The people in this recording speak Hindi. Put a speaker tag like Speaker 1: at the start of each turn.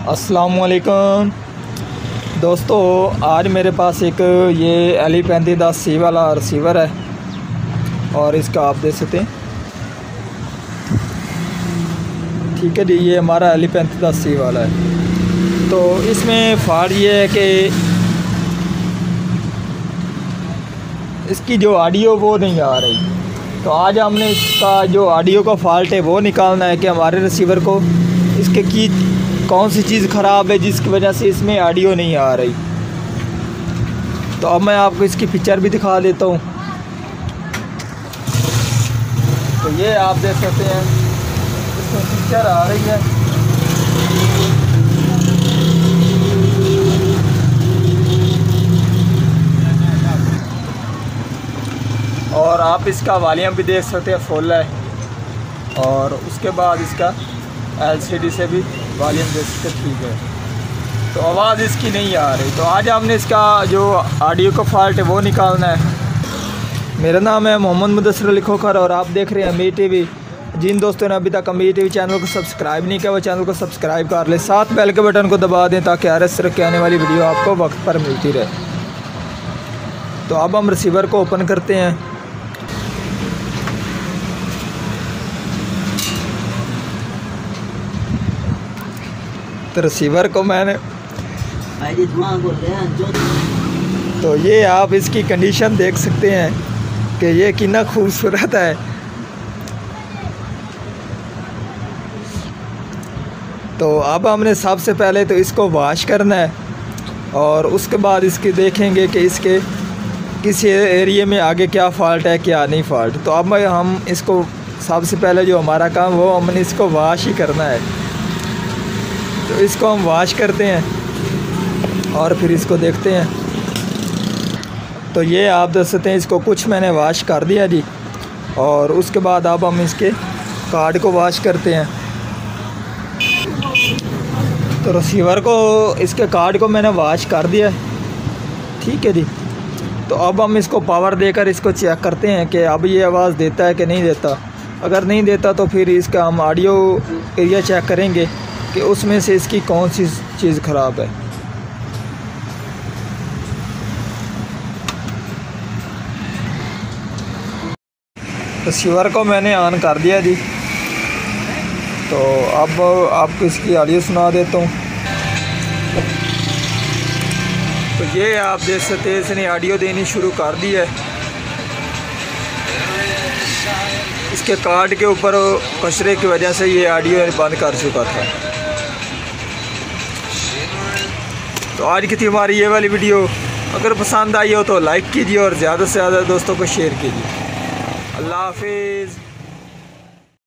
Speaker 1: अस्सलामुअलैकुम दोस्तों, आज मेरे पास एक ये LE3510C वाला रिसीवर है और इसका आप देख सकते हैं। ठीक है जी, ये हमारा LE3510C वाला है। तो इसमें फ़ॉल्ट ये है कि इसकी जो ऑडियो वो नहीं आ रही। तो आज हमने इसका जो ऑडियो का फ़ॉल्ट है वो निकालना है कि हमारे रिसीवर को इसके की कौन सी चीज़ ख़राब है जिसकी वजह से इसमें ऑडियो नहीं आ रही। तो अब मैं आपको इसकी पिक्चर भी दिखा देता हूँ। तो ये आप देख सकते हैं, इसमें पिक्चर आ रही है। और आप इसका वॉल्यूम भी देख सकते हैं, फुल है। और उसके बाद इसका LCD से भी वॉल्यूम देख सकते ठीक है। तो आवाज़ इसकी नहीं आ रही। तो आज हमने इसका जो ऑडियो का फॉल्ट है वो निकालना है। मेरा नाम है मोहम्मद मुदस्सिर अली खोखर और आप देख रहे हैं अमीर टीवी। जिन दोस्तों ने अभी तक अमीर टीवी चैनल को सब्सक्राइब नहीं किया वो चैनल को सब्सक्राइब कर ले, साथ बेल के बटन को दबा दें ताकि हर इस तरह की आने वाली वीडियो आपको वक्त पर मिलती रहे। तो अब हम रिसीवर को ओपन करते हैं। तो रिसीवर को मैंने तो ये आप इसकी कंडीशन देख सकते हैं कि ये कितना खूबसूरत है। तो अब हमने सबसे पहले तो इसको वॉश करना है और उसके बाद इसकी देखेंगे कि इसके किसी एरिया में आगे क्या फ़ॉल्ट है क्या नहीं फ़ॉल्ट। तो अब हम इसको सबसे पहले जो हमारा काम वो हमने इसको वॉश ही करना है। तो इसको हम वॉश करते हैं और फिर इसको देखते हैं। तो ये आप देख सकते हैं, इसको कुछ मैंने वॉश कर दिया जी। और उसके बाद अब हम इसके कार्ड को वॉश करते हैं। तो रिसीवर को इसके कार्ड को मैंने वॉश कर दिया, ठीक है जी। तो अब हम इसको पावर देकर इसको चेक करते हैं कि अब ये आवाज़ देता है कि नहीं देता। अगर नहीं देता तो फिर इसका हम ऑडियो एरिया चेक करेंगे कि उसमें से इसकी कौन सी चीज़ ख़राब है। रिसीवर को मैंने ऑन कर दिया जी। तो अब आपको इसकी ऑडियो सुना देता हूँ। तो ये आप देख सकते हैं, इसने ऑडियो देनी शुरू कर दी है। इसके कार्ड के ऊपर कचरे की वजह से ये ऑडियो बंद कर चुका था। तो आज की थी हमारी ये वाली वीडियो। अगर पसंद आई हो तो लाइक कीजिए और ज़्यादा से ज़्यादा दोस्तों को शेयर कीजिए। अल्लाह हाफिज़।